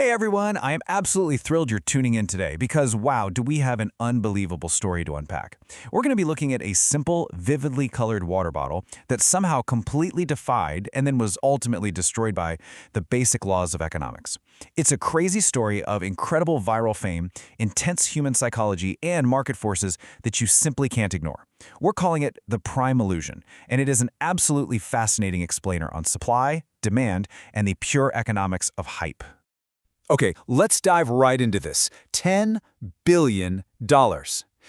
Hey everyone, I am absolutely thrilled you're tuning in today because wow, do we have an unbelievable story to unpack. We're going to be looking at a simple, vividly colored water bottle that somehow completely defied and then was ultimately destroyed by the basic laws of economics. It's a crazy story of incredible viral fame, intense human psychology, and market forces that you simply can't ignore. We're calling it the prime illusion, and it is an absolutely fascinating explainer on supply, demand, and the pure economics of hype. Okay, let's dive right into this. $10 billion.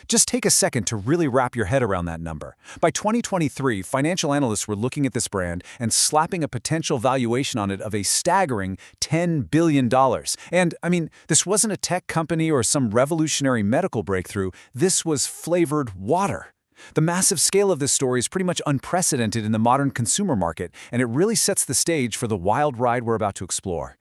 Just take a second to really wrap your head around that number. By 2023, financial analysts were looking at this brand and slapping a potential valuation on it of a staggering $10 billion. And, this wasn't a tech company or some revolutionary medical breakthrough. This was flavored water. The massive scale of this story is pretty much unprecedented in the modern consumer market, and it really sets the stage for the wild ride we're about to explore.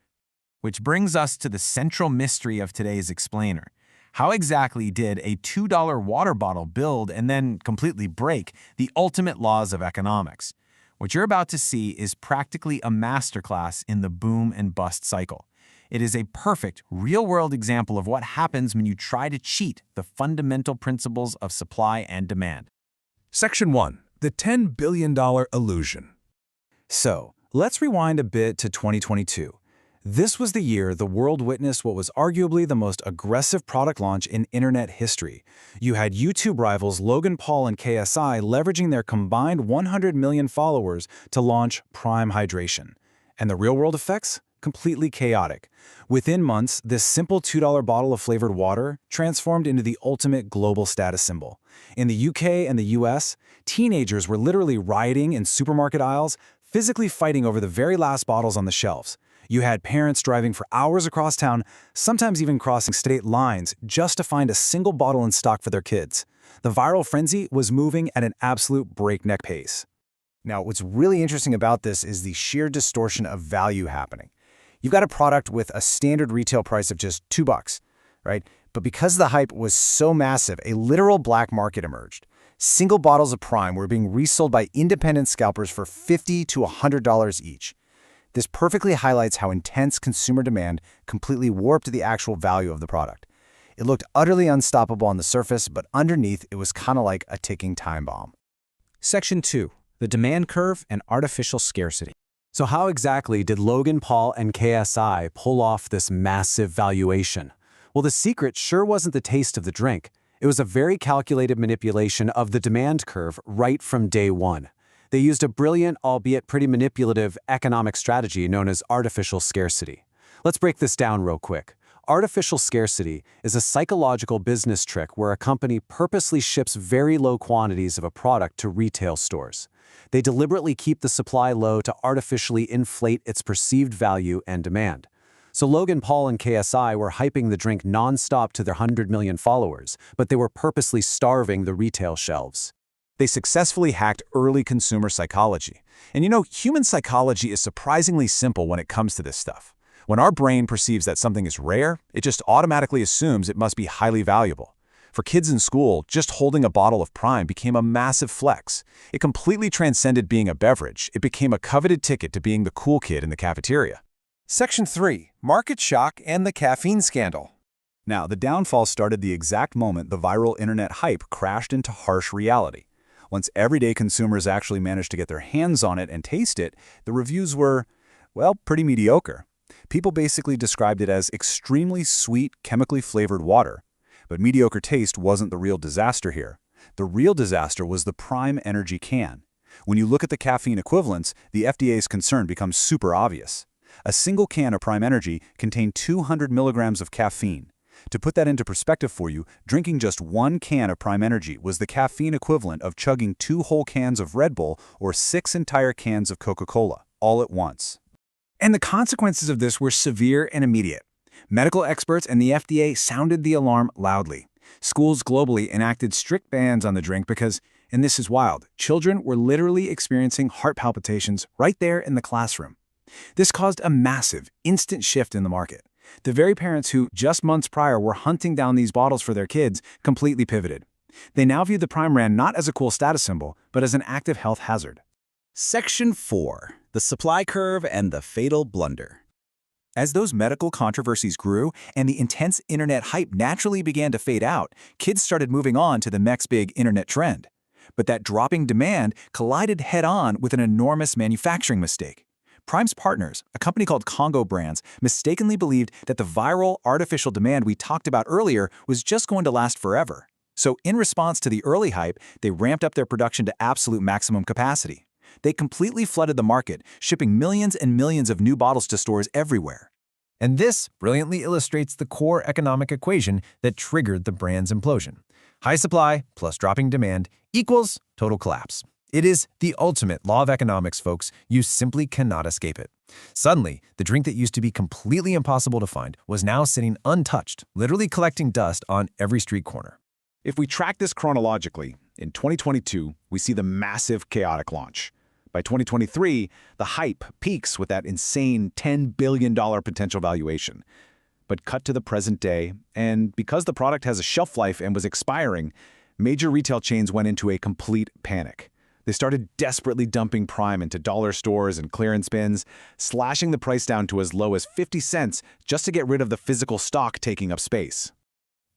Which brings us to the central mystery of today's explainer. How exactly did a $2 water bottle build and then completely break the ultimate laws of economics? What you're about to see is practically a masterclass in the boom and bust cycle. It is a perfect, real-world example of what happens when you try to cheat the fundamental principles of supply and demand. Section 1. The $10 billion illusion. So, let's rewind a bit to 2022. This was the year the world witnessed what was arguably the most aggressive product launch in internet history. You had YouTube rivals Logan Paul and KSI leveraging their combined 100 million followers to launch Prime Hydration. And the real-world effects? Completely chaotic. Within months, this simple $2 bottle of flavored water transformed into the ultimate global status symbol. In the UK and the US, teenagers were literally rioting in supermarket aisles, physically fighting over the very last bottles on the shelves. You had parents driving for hours across town, sometimes even crossing state lines, just to find a single bottle in stock for their kids. The viral frenzy was moving at an absolute breakneck pace. Now, what's really interesting about this is the sheer distortion of value happening. You've got a product with a standard retail price of just $2, right? But because the hype was so massive, a literal black market emerged. Single bottles of Prime were being resold by independent scalpers for $50 to $100 each. This perfectly highlights how intense consumer demand completely warped the actual value of the product. It looked utterly unstoppable on the surface, but underneath it was kind of like a ticking time bomb. Section 2. The demand curve and artificial scarcity. So how exactly did Logan Paul and KSI pull off this massive valuation? Well, the secret sure wasn't the taste of the drink. It was a very calculated manipulation of the demand curve right from day one. They used a brilliant, albeit pretty manipulative, economic strategy known as artificial scarcity. Let's break this down real quick. Artificial scarcity is a psychological business trick where a company purposely ships very low quantities of a product to retail stores. They deliberately keep the supply low to artificially inflate its perceived value and demand. So Logan Paul and KSI were hyping the drink non-stop to their 100 million followers, but they were purposely starving the retail shelves. They successfully hacked early consumer psychology. And human psychology is surprisingly simple when it comes to this stuff. When our brain perceives that something is rare, it just automatically assumes it must be highly valuable. For kids in school, just holding a bottle of Prime became a massive flex. It completely transcended being a beverage. It became a coveted ticket to being the cool kid in the cafeteria. Section 3. Market shock and the caffeine scandal. Now, the downfall started the exact moment the viral internet hype crashed into harsh reality. Once everyday consumers actually managed to get their hands on it and taste it, the reviews were, well, pretty mediocre. People basically described it as extremely sweet, chemically flavored water. But mediocre taste wasn't the real disaster here. The real disaster was the Prime Energy can. When you look at the caffeine equivalents, the FDA's concern becomes super obvious. A single can of Prime Energy contained 200 milligrams of caffeine. To put that into perspective for you, drinking just one can of Prime Energy was the caffeine equivalent of chugging 2 whole cans of Red Bull or 6 entire cans of Coca-Cola, all at once. And the consequences of this were severe and immediate. Medical experts and the FDA sounded the alarm loudly. Schools globally enacted strict bans on the drink because, and this is wild, children were literally experiencing heart palpitations right there in the classroom. This caused a massive, instant shift in the market. The very parents who, just months prior, were hunting down these bottles for their kids completely pivoted. They now viewed the Prime brand not as a cool status symbol, but as an active health hazard. Section 4. The supply curve and the fatal blunder. As those medical controversies grew and the intense internet hype naturally began to fade out, kids started moving on to the next big internet trend. But that dropping demand collided head-on with an enormous manufacturing mistake. Prime's partners, a company called Congo Brands, mistakenly believed that the viral, artificial demand we talked about earlier was just going to last forever. So in response to the early hype, they ramped up their production to absolute maximum capacity. They completely flooded the market, shipping millions and millions of new bottles to stores everywhere. And this brilliantly illustrates the core economic equation that triggered the brand's implosion. High supply plus dropping demand equals total collapse. It is the ultimate law of economics, folks. You simply cannot escape it. Suddenly, the drink that used to be completely impossible to find was now sitting untouched, literally collecting dust on every street corner. If we track this chronologically, in 2022, we see the massive chaotic launch. By 2023, the hype peaks with that insane $10 billion potential valuation. But cut to the present day, and because the product has a shelf life and was expiring, major retail chains went into a complete panic. They started desperately dumping Prime into dollar stores and clearance bins, slashing the price down to as low as 50 cents just to get rid of the physical stock taking up space.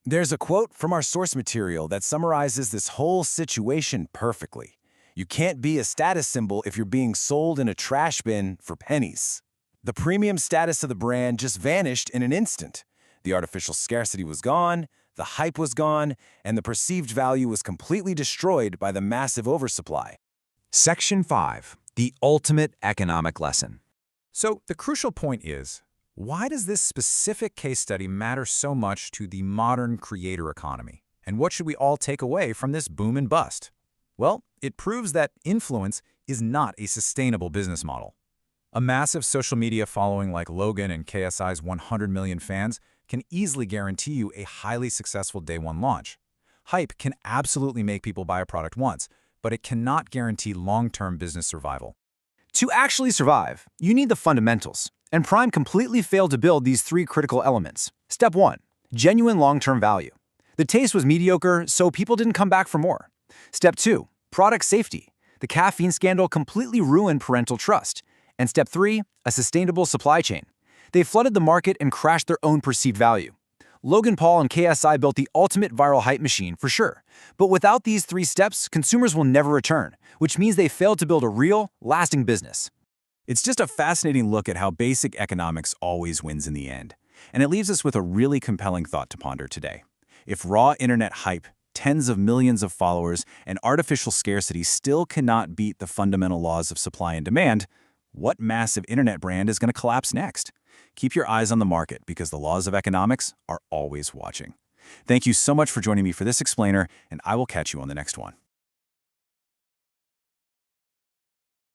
There's a quote from our source material that summarizes this whole situation perfectly. You can't be a status symbol if you're being sold in a trash bin for pennies. The premium status of the brand just vanished in an instant. The artificial scarcity was gone, the hype was gone, and the perceived value was completely destroyed by the massive oversupply. Section 5. The ultimate economic lesson. So the crucial point is, why does this specific case study matter so much to the modern creator economy? And what should we all take away from this boom and bust? Well, it proves that influence is not a sustainable business model. A massive social media following like Logan and KSI's 100 million fans can easily guarantee you a highly successful day-one launch. Hype can absolutely make people buy a product once, but it cannot guarantee long-term business survival. To actually survive, you need the fundamentals, and Prime completely failed to build these three critical elements. Step 1. Genuine long-term value. The taste was mediocre, so people didn't come back for more. Step 2. Product safety. The caffeine scandal completely ruined parental trust. And step 3. A sustainable supply chain. They flooded the market and crashed their own perceived value. Logan Paul and KSI built the ultimate viral hype machine, for sure. But without these 3 steps, consumers will never return, which means they failed to build a real, lasting business. It's just a fascinating look at how basic economics always wins in the end. And it leaves us with a really compelling thought to ponder today. If raw internet hype, tens of millions of followers, and artificial scarcity still cannot beat the fundamental laws of supply and demand, what massive internet brand is going to collapse next? Keep your eyes on the market because the laws of economics are always watching. Thank you so much for joining me for this explainer, and I will catch you on the next one.